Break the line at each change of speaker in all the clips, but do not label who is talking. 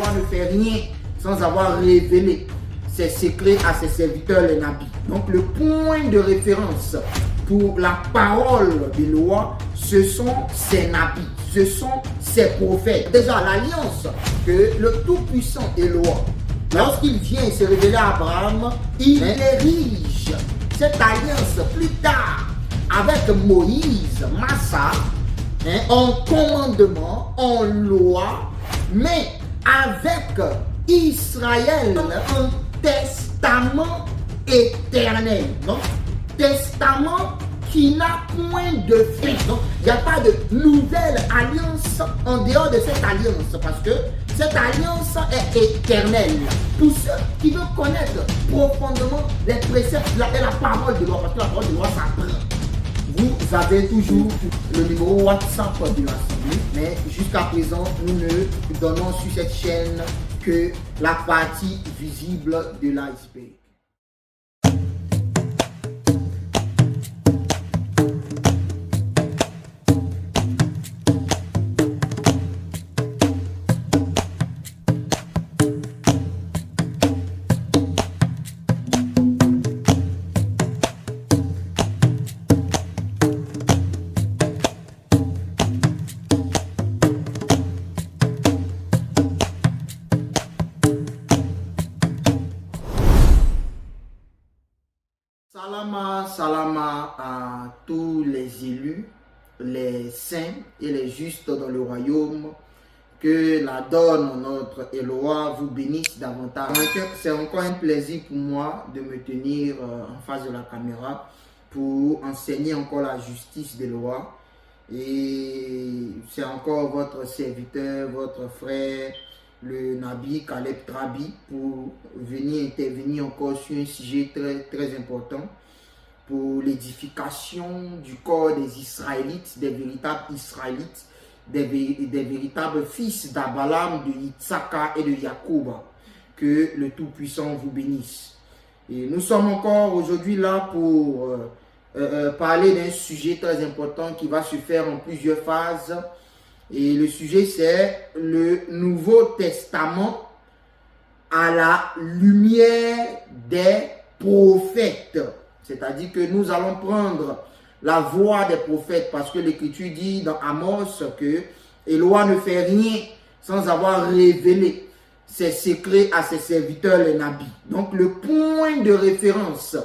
loi ne fait rien sans avoir révélé ses secrets à ses serviteurs les nabis. Donc le point de référence pour la parole des lois, ce sont ces nabis, ce sont ces prophètes. Déjà l'alliance que le Tout-Puissant Eloah, lorsqu'il vient se révéler à Abraham, il érige cette alliance plus tard avec Moïse, Massa, en commandement, en loi, mais avec Israël, un testament éternel. Donc, testament qui n'a point de fin. Donc, il n'y a pas de nouvelle alliance en dehors de cette alliance, parce que cette alliance est éternelle. Pour ceux qui veulent connaître profondément les préceptes et la parole de loi, parce que la parole de loi s'apprend. Vous avez toujours le numéro WhatsApp de l'Assemblée, mais jusqu'à présent, nous ne donnons sur cette chaîne que la partie visible de l'iceberg. Salama à tous les élus, les saints et les justes dans le royaume. Que la donne, notre Eloah, vous bénisse davantage. C'est encore un plaisir pour moi de me tenir en face de la caméra pour enseigner encore la justice d'Eloah. Et c'est encore votre serviteur, votre frère, le Nabi Caleb Trabi, pour venir intervenir encore sur un sujet très important pour l'édification du corps des Israélites, des véritables Israélites, des véritables fils d'Abalam, de Yitzhaka et de Jacob. Que le Tout-Puissant vous bénisse. Et nous sommes encore aujourd'hui là pour parler d'un sujet très important qui va se faire en plusieurs phases. Et le sujet, c'est le Nouveau Testament à la lumière des prophètes. C'est-à-dire que nous allons prendre la voix des prophètes, parce que l'Écriture dit dans Amos que Eloah ne fait rien sans avoir révélé ses secrets à ses serviteurs les nabis. Donc le point de référence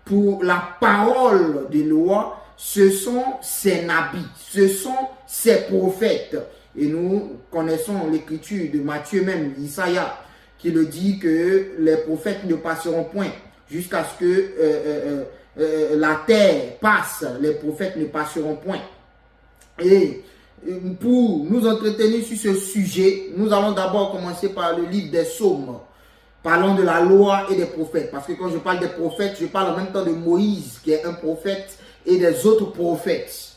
pour la parole d'Eloah, ce sont ces nabis, ce sont ces prophètes. Et nous connaissons l'Écriture de Matthieu même, Isaïa, qui le dit que les prophètes ne passeront point jusqu'à ce que la terre passe, les prophètes ne passeront point. Et pour nous entretenir sur ce sujet, nous allons d'abord commencer par le livre des Psaumes. Parlons de la loi et des prophètes, parce que quand je parle des prophètes, je parle en même temps de Moïse, qui est un prophète, et des autres prophètes.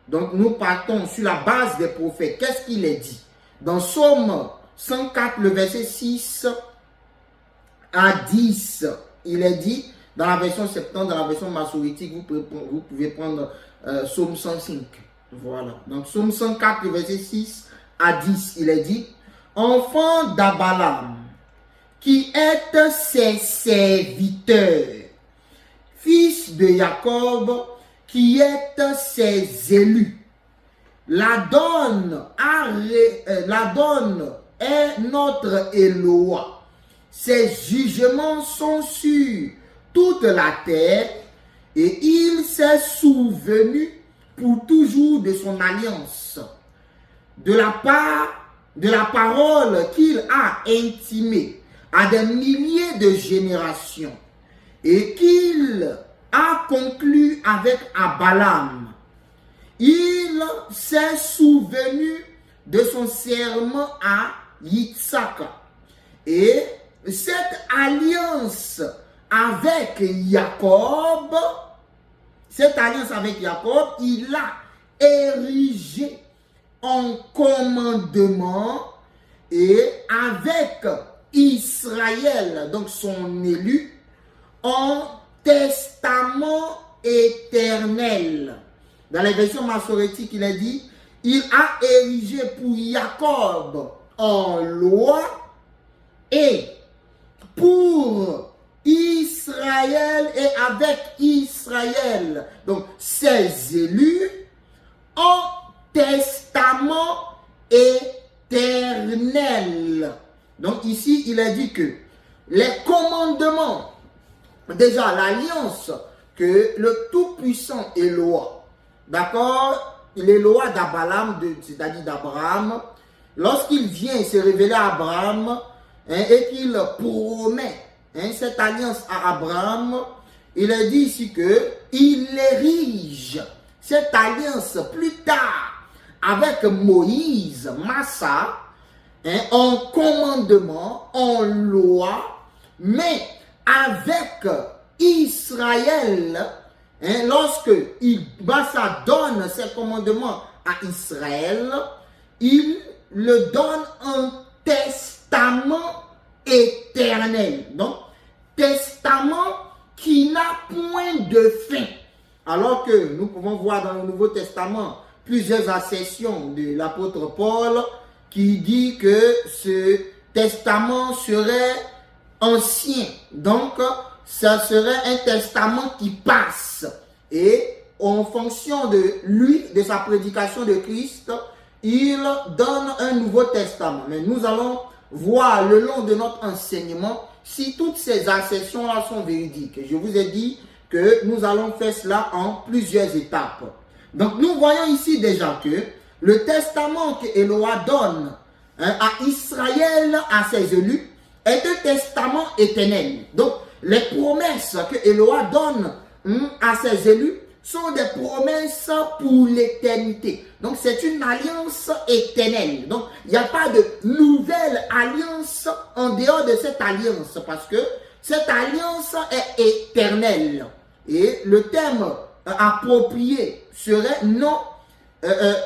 Donc nous partons sur la base des prophètes. Qu'est-ce qu'il est dit? Dans Psaume 104, le verset 6 à 10, il est dit, dans la version 70, dans la version massorétique, vous pouvez prendre Psaume 105. Voilà. Donc Psaume 104, le verset 6 à 10, il est dit, enfant d'Abalam, qui êtes ses serviteurs, fils de Jacob, qui êtes ses élus. La donne est notre Eloah. Ses jugements sont sur toute la terre, et il s'est souvenu pour toujours de son alliance, de la parole qu'il a intimée à des milliers de générations, et qu'il a conclu avec Abalam. Il s'est souvenu de son serment à Yitzhaka. Et cette alliance avec Jacob, il a érigé en commandement, et avec Israël, donc son élu, en testament éternel. Dans les versions massorétiques, il est dit, il a érigé pour Jacob en loi et pour Israël et avec Israël, donc ses élus, en testament éternel. Donc ici, il a dit que les commandements, déjà l'alliance que le Tout-Puissant Eloa, d'accord, les lois d'Abraham, c'est-à-dire d'Abraham, lorsqu'il vient se révéler à Abraham et qu'il promet cette alliance à Abraham, il est dit ici qu'il érige cette alliance plus tard avec Moïse, Massa, en commandement, en loi, mais avec Israël, lorsque Massa donne ses commandements à Israël, il le donne en testament éternel. Donc, testament qui n'a point de fin. Alors que nous pouvons voir dans le Nouveau Testament plusieurs accessions de l'apôtre Paul qui dit que ce testament serait ancien. Donc, ça serait un testament qui passe. Et en fonction de lui, de sa prédication de Christ, il donne un nouveau testament. Mais nous allons voir le long de notre enseignement si toutes ces accessions-là sont véridiques. Je vous ai dit que nous allons faire cela en plusieurs étapes. Donc nous voyons ici déjà que le testament que Eloa donne à Israël, à ses élus, est un testament éternel. Donc les promesses que Eloa donne à ses élus sont des promesses pour l'éternité. Donc c'est une alliance éternelle. Donc il n'y a pas de nouvelle alliance en dehors de cette alliance parce que cette alliance est éternelle. Et le terme approprié serait non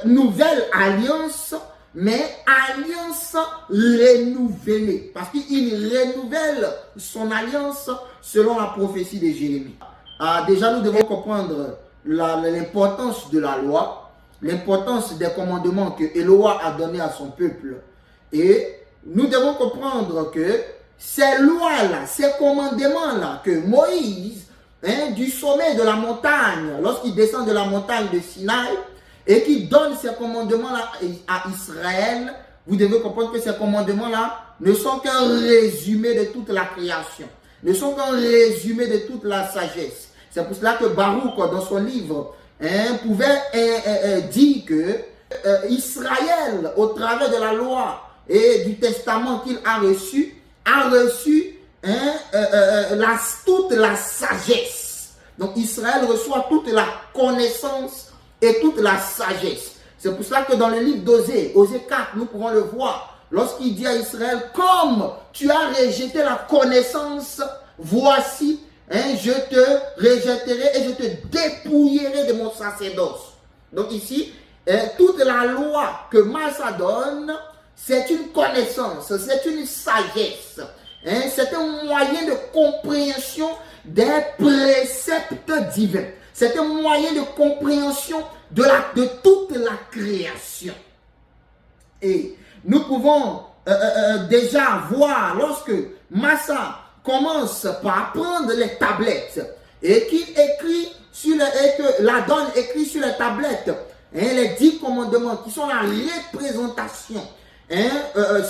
nouvelle alliance, mais alliance renouvelée. Parce qu'il renouvelle son alliance selon la prophétie de Jérémie. Déjà, nous devons comprendre l'importance de la loi, l'importance des commandements que Eloa a donné à son peuple. Et nous devons comprendre que ces lois-là, ces commandements-là que Moïse, du sommet de la montagne, lorsqu'il descend de la montagne de Sinaï, et qui donne ces commandements-là à Israël, vous devez comprendre que ces commandements-là ne sont qu'un résumé de toute la création, ne sont qu'un résumé de toute la sagesse. C'est pour cela que Baruch, dans son livre, pouvait dire que Israël, au travers de la loi et du testament qu'il a reçu toute la sagesse. Donc Israël reçoit toute la connaissance et toute la sagesse. C'est pour cela que dans le livre d'Osée, Osée 4, nous pouvons le voir. Lorsqu'il dit à Israël, comme tu as rejeté la connaissance, voici, je te rejetterai et je te dépouillerai de mon sacerdoce. Donc ici, toute la loi que Massa donne, c'est une connaissance, c'est une sagesse. C'est un moyen de compréhension des préceptes divins. C'est un moyen de compréhension de toute la création. Et nous pouvons déjà voir lorsque Massa commence par prendre les tablettes et qu'il écrit et que la donne écrit sur les tablettes les 10 commandements qui sont la représentation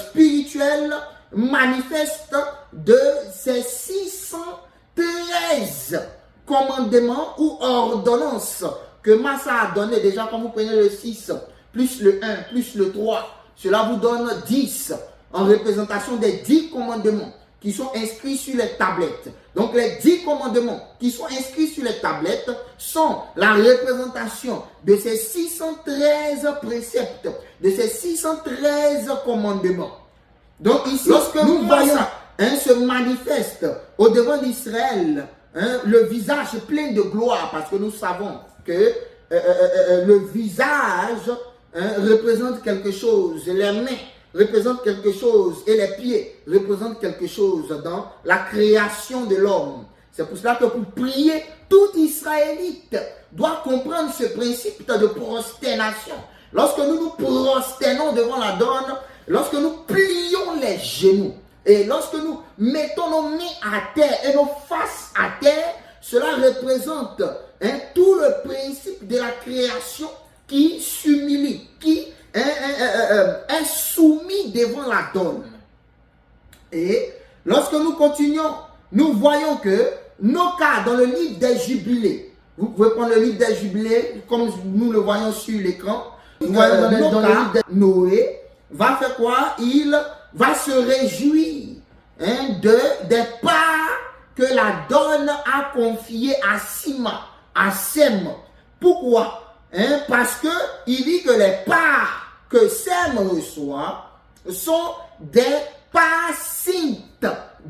spirituelle manifeste de ces 613 commandements ou ordonnances que Massa a donné. Déjà, quand vous prenez le 6 plus le 1 plus le 3, cela vous donne 10 en représentation des 10 commandements qui sont inscrits sur les tablettes. Donc les 10 commandements qui sont inscrits sur les tablettes sont la représentation de ces 613 préceptes, de ces 613 commandements. Donc ici, lorsque nous voyons se manifeste au devant d'Israël, le visage plein de gloire, parce que nous savons que le visage représente quelque chose, les mains représentent quelque chose et les pieds représentent quelque chose dans la création de l'homme. C'est pour cela que pour prier, tout Israélite doit comprendre ce principe de prosternation. Lorsque nous nous prosternons devant la donne, lorsque nous plions les genoux Et lorsque nous mettons nos mains à terre et nos faces à terre, cela représente tout le principe de la création qui s'humilie, qui est soumis devant la donne. Et lorsque nous continuons, nous voyons que nos cas dans le livre des Jubilés, vous pouvez prendre le livre des Jubilés comme nous le voyons sur l'écran, nous voyons dans le livre de Noé, va faire quoi? Il va se réjouir des parts que la donne a confiées à Sima, à Sem. Pourquoi? Parce que il dit que les parts que Sem reçoit sont des parts saintes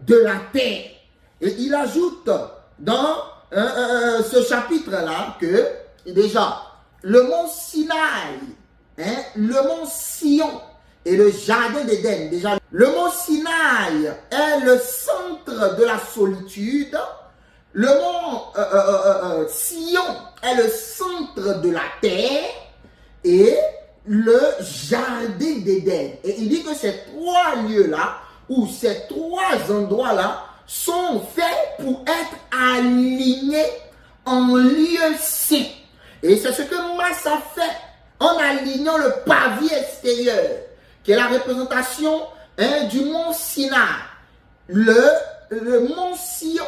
de la terre. Et il ajoute dans ce chapitre-là que déjà le mont Sinaï, le mont Sion et le jardin d'Éden, déjà le mont Sinaï est le centre de la solitude, le mont Sion est le centre de la terre et le jardin d'Éden. Et il dit que ces trois lieux-là, ou ces trois endroits-là, sont faits pour être alignés en lieu saint. Et c'est ce que Massa fait en alignant le pavé extérieur, qui est la représentation du mont Sinaï, le mont Sion,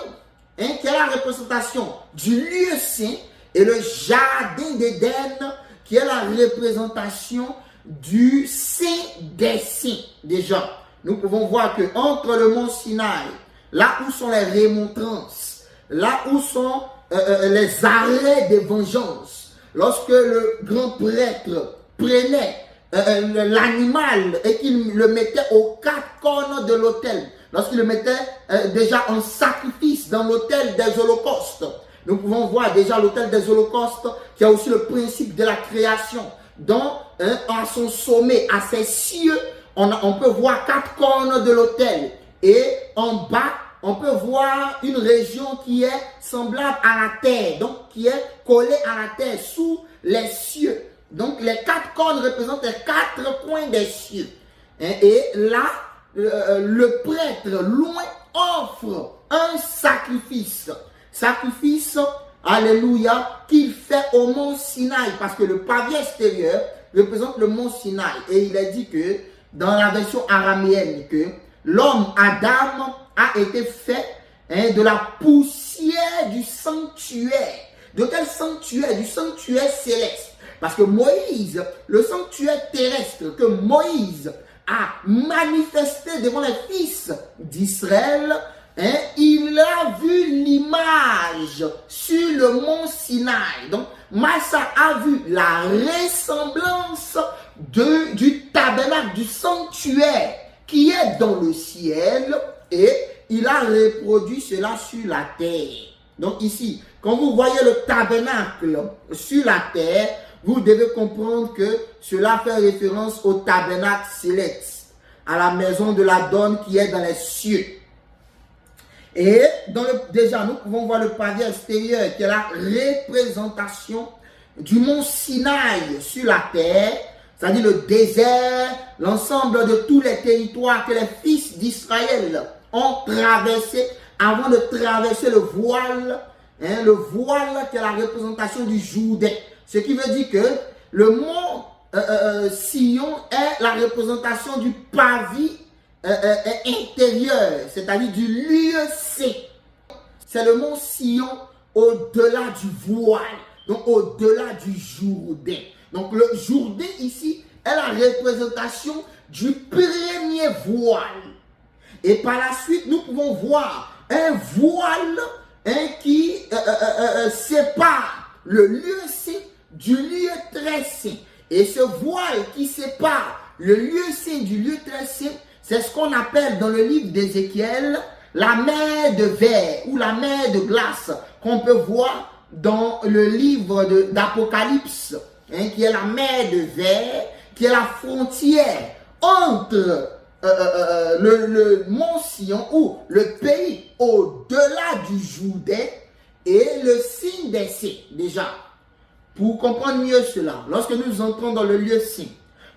qui est la représentation du lieu saint, et le jardin d'Éden, qui est la représentation du Saint des Saints. Déjà, nous pouvons voir que entre le mont Sinaï, là où sont les remontrances, là où sont les arrêts de vengeance, lorsque le grand prêtre prenait l'animal et qu'il le mettait aux quatre cornes de l'autel, lorsqu'il le mettait déjà en sacrifice dans l'autel des holocaustes, nous pouvons voir déjà l'autel des holocaustes qui a aussi le principe de la création, dont à son sommet, à ses cieux, on peut voir quatre cornes de l'autel. Et en bas, on peut voir une région qui est semblable à la terre, donc qui est collée à la terre, sous les cieux. Donc les quatre cornes représentent les quatre coins des cieux. Et là, le prêtre, loin, offre un sacrifice. Sacrifice, alléluia, qu'il fait au mont Sinaï, parce que le pavé extérieur représente le mont Sinaï. Et il est dit que, dans la version araméenne, que l'homme Adam a été fait de la poussière du sanctuaire. De quel sanctuaire? Du sanctuaire céleste. Parce que Moïse, le sanctuaire terrestre que Moïse a manifesté devant les fils d'Israël, il a vu l'image sur le mont Sinaï. Donc, Massa a vu la ressemblance du tabernacle, du sanctuaire qui est dans le ciel, et il a reproduit cela sur la terre. Donc ici, quand vous voyez le tabernacle sur la terre, vous devez comprendre que cela fait référence au tabernacle céleste, à la maison de la donne qui est dans les cieux. Et déjà, nous pouvons voir le pavé extérieur qui est la représentation du mont Sinaï sur la terre, c'est-à-dire le désert, l'ensemble de tous les territoires que les fils d'Israël ont traversé avant de traverser le voile qui est la représentation du Jourdain. Ce qui veut dire que le mont Sion est la représentation du pavé intérieur, c'est-à-dire du lieu saint. C'est le mont Sion au-delà du voile, donc au-delà du Jourdain. Donc le Jourdain ici est la représentation du premier voile. Et par la suite, nous pouvons voir un voile qui sépare le lieu saint du lieu très saint. Et ce voile qui sépare le lieu saint du lieu très saint, c'est ce qu'on appelle dans le livre d'Ézéchiel la mer de verre ou la mer de glace qu'on peut voir dans le livre d'Apocalypse, qui est la mer de verre, qui est la frontière entre le mont Sion ou le pays au-delà du Jourdain et le signe des saints. Déjà, pour comprendre mieux cela, lorsque nous entrons dans le lieu saint,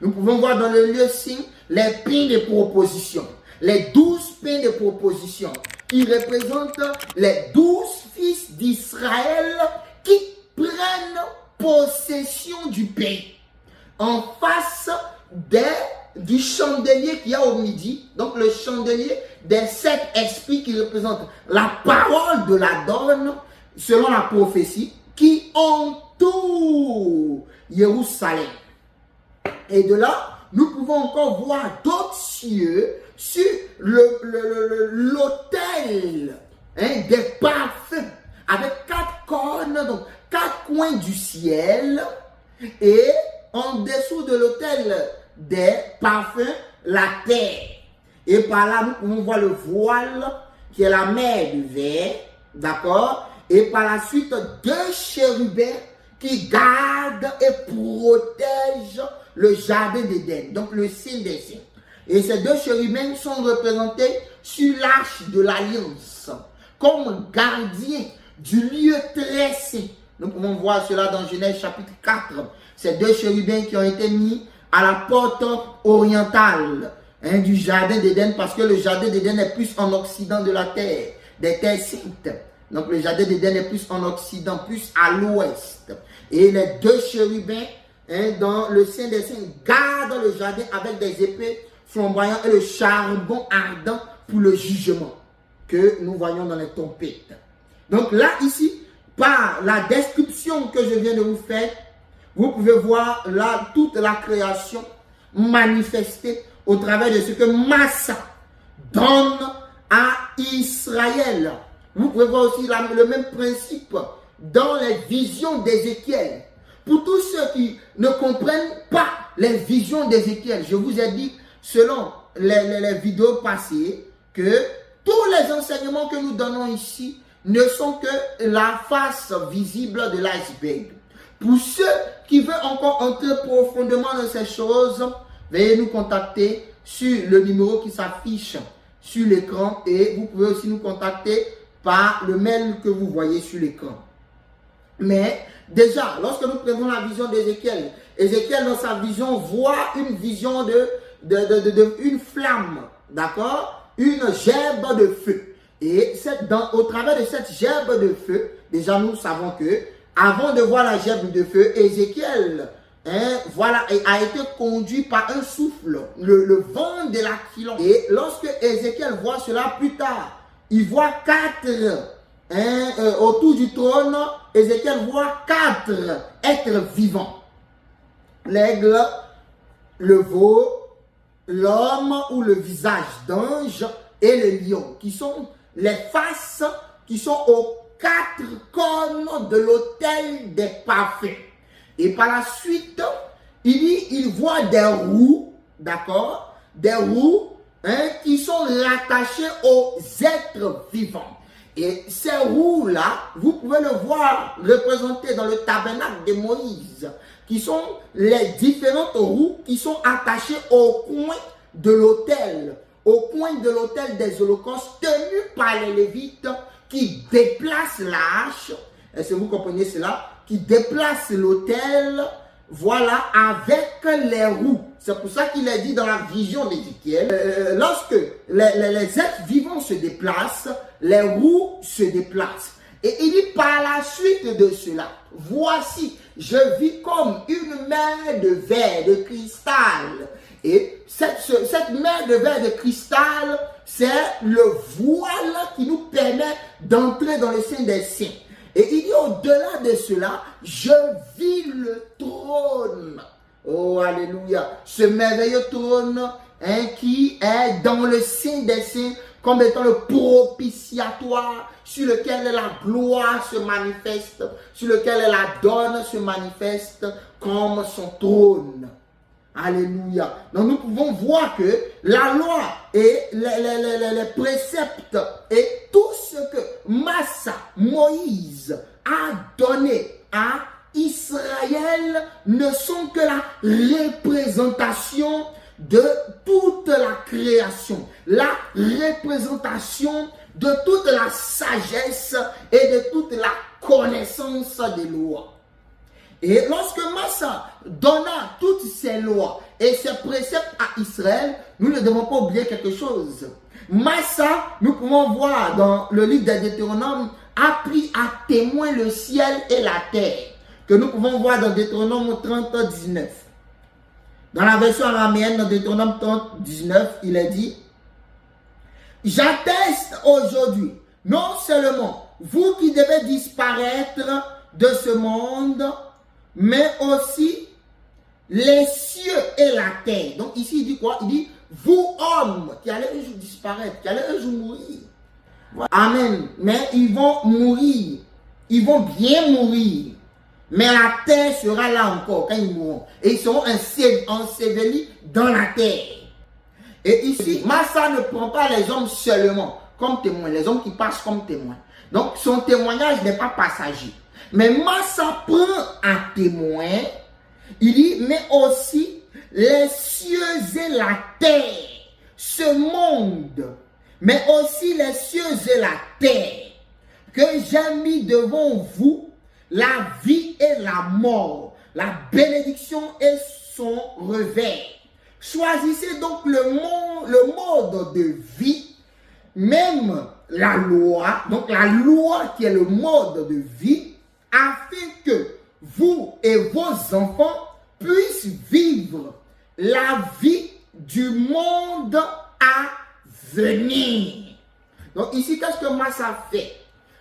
nous pouvons voir dans le lieu saint les pins de proposition, les 12 pains de proposition qui représentent les 12 fils d'Israël qui prennent possession du pays. En face du chandelier qu'il y a au midi, donc le chandelier des 7 esprits qui représentent la parole de la donne, selon la prophétie, qui entoure Jérusalem. Et de là, nous pouvons encore voir d'autres cieux sur l'autel des parfums, avec 4 cornes, donc 4 coins du ciel, et en dessous de l'autel des parfums, la terre. Et par là, nous pouvons voir le voile qui est la mer du verre, d'accord? Et par la suite, 2 chérubins qui gardent et protègent le jardin d'Éden, donc le Saint des Saints. Et ces 2 chérubins sont représentés sur l'arche de l'Alliance, comme gardiens du lieu très saint. Nous pouvons voir cela dans Genèse chapitre 4. Ces 2 chérubins qui ont été mis à la porte orientale du jardin d'Éden, parce que le jardin d'Éden est plus en occident de la terre, des terres saintes. Donc le jardin d'Éden est plus en occident, plus à l'ouest. Et les 2 chérubins dans le Saint des Saints gardent le jardin avec des épées flamboyantes et le charbon ardent pour le jugement que nous voyons dans les trompettes. Donc là, ici, par la description que je viens de vous faire, vous pouvez voir là toute la création manifestée au travers de ce que Massa donne à Israël. Vous pouvez voir aussi le même principe dans les visions d'Ézéchiel. Pour tous ceux qui ne comprennent pas les visions d'Ézéchiel, je vous ai dit, selon les vidéos passées, que tous les enseignements que nous donnons ici ne sont que la face visible de l'iceberg. Pour ceux qui veulent encore entrer profondément dans ces choses, veuillez nous contacter sur le numéro qui s'affiche sur l'écran, et vous pouvez aussi nous contacter par le mail que vous voyez sur l'écran. Mais déjà, lorsque nous prenons la vision d'Ézéchiel, Ézéchiel dans sa vision voit une vision une flamme, d'accord? Une gerbe de feu. Et au travers de cette gerbe de feu, déjà nous savons que avant de voir la gerbe de feu, Ézéchiel a été conduit par un souffle, le vent de l'Aquilon. Et lorsque Ézéchiel voit cela plus tard, il voit 4 autour du trône. Ézéchiel voit 4 êtres vivants: l'aigle, le veau, l'homme ou le visage d'ange et le lion, qui sont les faces qui sont aux 4 cornes de l'autel des parfums. Et par la suite, il voit des roues, d'accord, des roues qui sont rattachées aux êtres vivants. Et ces roues-là, vous pouvez le voir représenté dans le tabernacle de Moïse, qui sont les différentes roues qui sont attachées au coin de l'autel, des holocaustes, tenus par les Lévites, qui déplacent l'arche. Est-ce que vous comprenez cela? Qui déplacent l'autel, voilà, avec les roues. C'est pour ça qu'il est dit dans la vision d'Ézéchiel, lorsque les êtres vivants se déplacent, les roues se déplacent. Et il dit par la suite de cela, voici, je vis comme une mer de verre, de cristal. Et cette mer de verre de cristal, c'est le voile qui nous permet d'entrer dans le Saint des Saints. Et il dit au-delà de cela, je vis le trône. Oh, alléluia. Ce merveilleux trône qui est dans le Saint des Saints comme étant le propitiatoire sur lequel la gloire se manifeste, sur lequel la donne se manifeste comme son trône. Alléluia. Donc nous pouvons voir que la loi et les préceptes et tout ce que Moïse a donné à Israël ne sont que la représentation de toute la création, la représentation de toute la sagesse et de toute la connaissance des lois. Et lorsque Massa donna toutes ces lois et ces préceptes à Israël, nous ne devons pas oublier quelque chose. Massa, nous pouvons voir dans le livre des Deutéronomes, a pris à témoin le ciel et la terre, que nous pouvons voir dans Deutéronome 30, 19. Dans la version araméenne, dans Deutéronome 30, 19, il est dit, j'atteste aujourd'hui, non seulement vous qui devez disparaître de ce monde, mais aussi les cieux et la terre. Donc ici, il dit quoi? Il dit, vous hommes qui allez un jour disparaître, qui allez un jour mourir. Voilà. Amen. Mais ils vont mourir. Ils vont bien mourir. Mais la terre sera là encore quand ils mourront. Et ils seront ensevelis dans la terre. Et ici, Massa ne prend pas les hommes seulement comme témoins, les hommes qui passent comme témoins. Donc son témoignage n'est pas passager. Mais Massa prend un témoin, il dit, mais aussi les cieux et la terre, ce monde, mais aussi les cieux et la terre, que j'ai mis devant vous, la vie et la mort, la bénédiction et son revers. Choisissez donc le mode de vie, même la loi, donc la loi qui est le mode de vie, afin que vous et vos enfants puissent vivre la vie du monde à venir. Donc ici, qu'est-ce que Massa fait?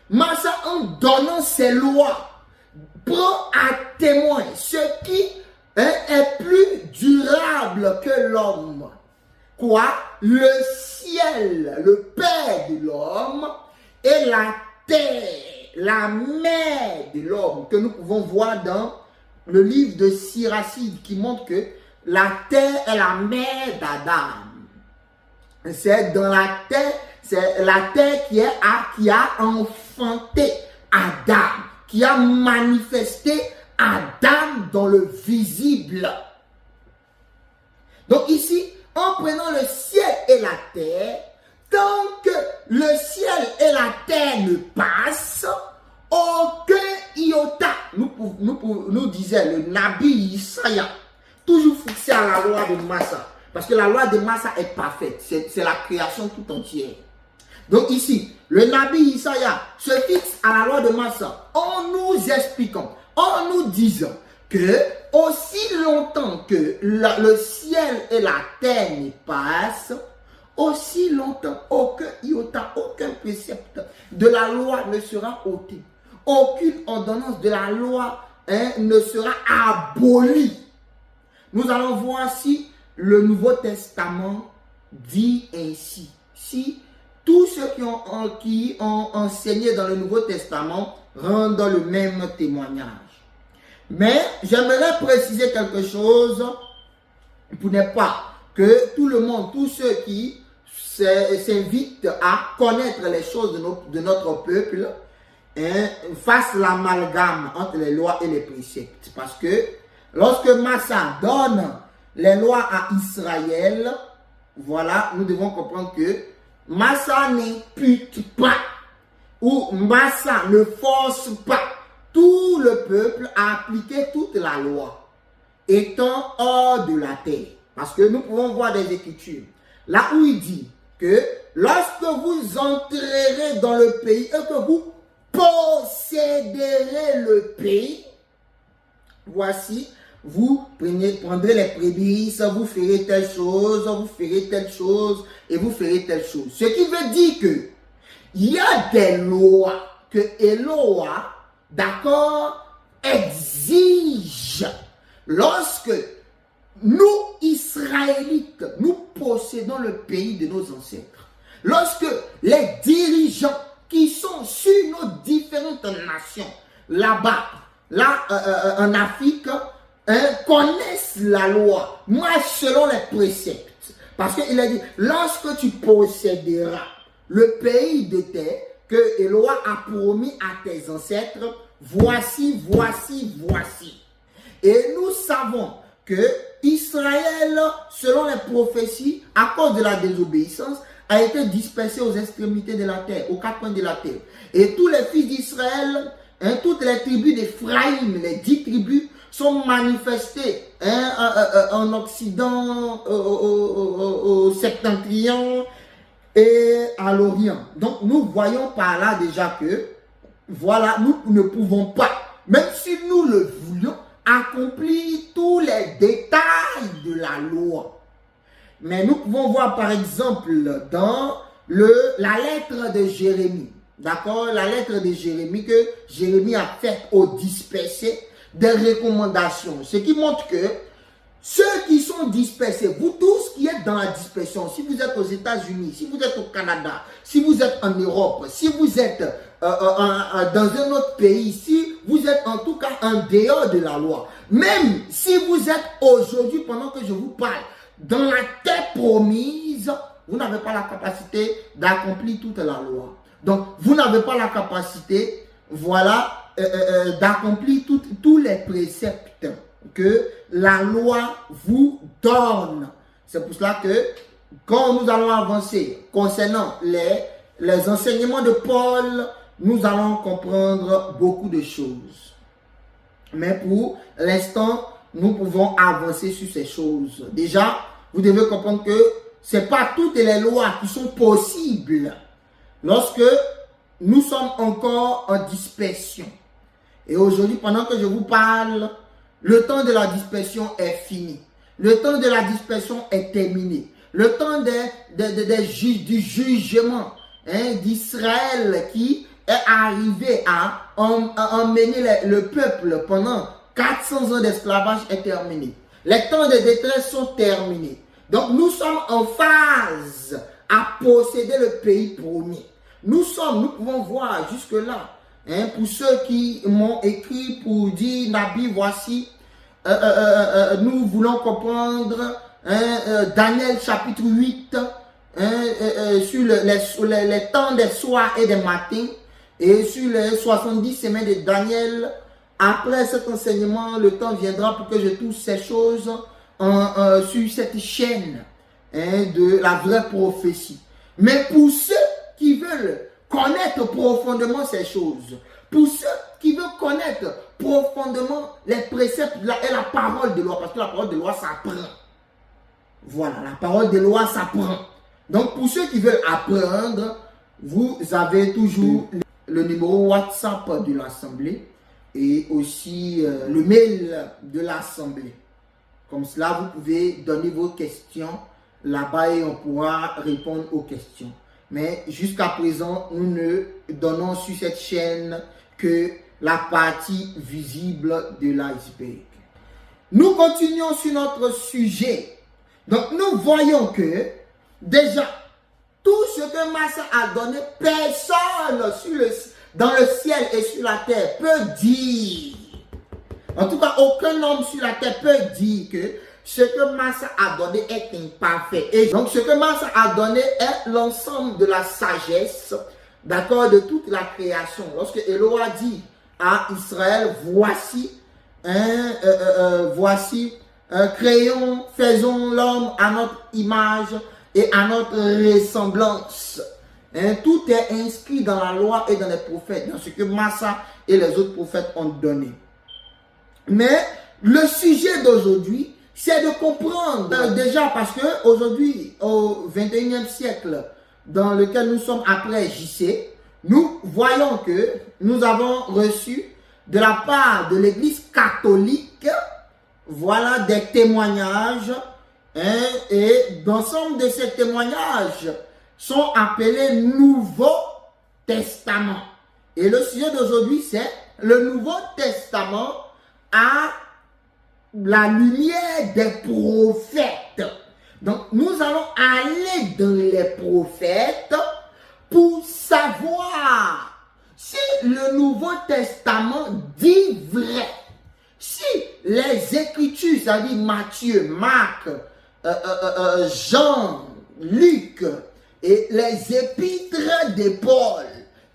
Massa, en donnant ses lois, prend à témoin ce qui est plus durable que l'homme. Quoi? Le ciel, le Père de l'homme, et la terre, la mère de l'homme, que nous pouvons voir dans le livre de Siracide, qui montre que la terre est la mère d'Adam. C'est dans la terre, c'est la terre qui a enfanté Adam, qui a manifesté Adam dans le visible. Donc ici, en prenant le ciel et la terre, tant que le ciel et la terre ne passent, aucun iota, nous disait le Nabi Isaïa, toujours fixé à la loi de Massa. Parce que la loi de Massa est parfaite. C'est la création tout entière. Donc ici, le Nabi Isaïa se fixe à la loi de Massa en nous expliquant, en nous disant que aussi longtemps que le ciel et la terre n'y passent, aussi longtemps aucun iota, aucun précepte de la loi ne sera ôté. Aucune ordonnance de la loi ne sera abolie. Nous allons voir si le Nouveau Testament dit ainsi. Si tous ceux qui ont enseigné dans le Nouveau Testament rendent le même témoignage. Mais j'aimerais préciser quelque chose pour ne pas que tout le monde, tous ceux qui s'invitent à connaître les choses de notre peuple, fassent l'amalgame entre les lois et les préceptes. Parce que lorsque Massa donne les lois à Israël, voilà, nous devons comprendre que Massa n'impute pas ou Massa ne force pas tout le peuple à appliquer toute la loi, étant hors de la terre. Parce que nous pouvons voir des Écritures, là où il dit que lorsque vous entrerez dans le pays et que vous posséderez le pays, voici, vous prendrez les prémices, vous ferez telle chose, vous ferez telle chose, et vous ferez telle chose. Ce qui veut dire que il y a des lois que Eloa, d'accord, exige lorsque nous, Israélites, nous possédons le pays de nos ancêtres. Lorsque les dirigeants qui sont sur nos différentes nations, là-bas, en Afrique, connaissent la loi, marchent selon les préceptes. Parce qu'il a dit, lorsque tu posséderas le pays de terre que Eloa a promis à tes ancêtres, voici. Et nous savons que Israël, selon les prophéties, à cause de la désobéissance, a été dispersé aux extrémités de la terre, aux quatre coins de la terre. Et tous les fils d'Israël, toutes les tribus d'Éphraïm, les 10 tribus, sont manifestées en Occident, au septentrion, et à l'Orient. Donc, nous voyons par là déjà que, voilà, nous ne pouvons pas, même si nous le voulions, accomplir tous les détails de la loi. Mais nous pouvons voir par exemple dans la lettre de Jérémie, d'accord, la lettre de Jérémie que Jérémie a faite aux dispersés, des recommandations, ce qui montre que ceux qui sont dispersés, vous tous qui êtes dans la dispersion, si vous êtes aux États-Unis, si vous êtes au Canada, si vous êtes en Europe, si vous êtes dans un autre pays, si vous êtes en tout cas en dehors de la loi, même si vous êtes aujourd'hui, pendant que je vous parle, dans la terre promise, vous n'avez pas la capacité d'accomplir toute la loi. Donc, vous n'avez pas la capacité, voilà, d'accomplir tous les préceptes que la loi vous donne. C'est pour cela que quand nous allons avancer concernant les enseignements de Paul, nous allons comprendre beaucoup de choses. Mais pour l'instant, nous pouvons avancer sur ces choses. Déjà, vous devez comprendre que ce n'est pas toutes les lois qui sont possibles lorsque nous sommes encore en dispersion. Et aujourd'hui, pendant que je vous parle, le temps de la dispersion est fini. Le temps de la dispersion est terminé. Le temps du jugement d'Israël qui est arrivé à emmener le peuple pendant 400 ans d'esclavage est terminé. Les temps de détresse sont terminés. Donc nous sommes en phase à posséder le pays promis. Nous pouvons voir jusque-là. Pour ceux qui m'ont écrit pour dire, Nabi, voici, nous voulons comprendre Daniel chapitre 8 sur les temps des soirs et des matins et sur les 70 semaines de Daniel. Après cet enseignement, le temps viendra pour que je touche ces choses sur cette chaîne de la vraie prophétie. Mais pour ceux qui veulent connaître profondément ces choses, pour ceux qui veulent connaître profondément les préceptes et la parole de loi, parce que la parole de loi s'apprend. Voilà, la parole de loi s'apprend. Donc pour ceux qui veulent apprendre, vous avez toujours le numéro WhatsApp de l'Assemblée et aussi le mail de l'Assemblée. Comme cela, vous pouvez donner vos questions là-bas et on pourra répondre aux questions. Mais jusqu'à présent, nous ne donnons sur cette chaîne que la partie visible de l'iceberg. Nous continuons sur notre sujet. Donc, nous voyons que déjà, tout ce que Massa a donné, personne dans le ciel et sur la terre peut dire. En tout cas, aucun homme sur la terre peut dire que ce que Massa a donné est imparfait. Et donc, ce que Massa a donné est l'ensemble de la sagesse, d'accord, de toute la création. Lorsque Elohim dit à Israël, voici, créons, faisons l'homme à notre image et à notre ressemblance. Tout est inscrit dans la loi et dans les prophètes, dans ce que Massa et les autres prophètes ont donné. Mais le sujet d'aujourd'hui, c'est de comprendre déjà parce que aujourd'hui, au 21e siècle, dans lequel nous sommes après JC, nous voyons que nous avons reçu de la part de l'Église catholique, voilà des témoignages, et l'ensemble de ces témoignages sont appelés Nouveau Testament. Et le sujet d'aujourd'hui, c'est le Nouveau Testament à la lumière des prophètes. Donc, nous allons aller dans les prophètes pour savoir si le Nouveau Testament dit vrai. Si les Écritures, c'est-à-dire Matthieu, Marc, Jean, Luc et les épîtres de Paul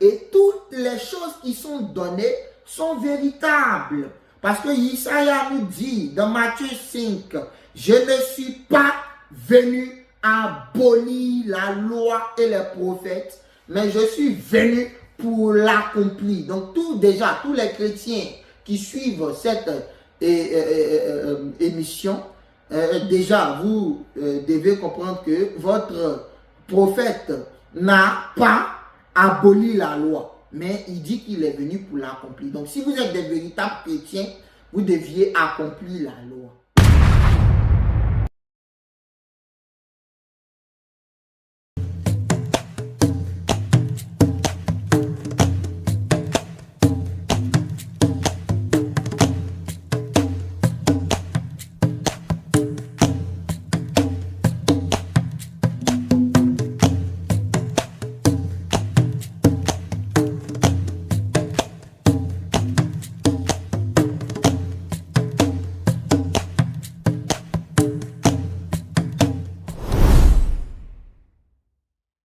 et toutes les choses qui sont données sont véritables. Parce que Isaïe nous dit dans Matthieu 5, je ne suis pas venu abolir la loi et les prophètes, mais je suis venu pour l'accomplir. Donc tous les chrétiens qui suivent cette émission, déjà vous devez comprendre que votre prophète n'a pas aboli la loi, mais il dit qu'il est venu pour l'accomplir. Donc, si vous êtes des véritables chrétiens, vous deviez accomplir la loi.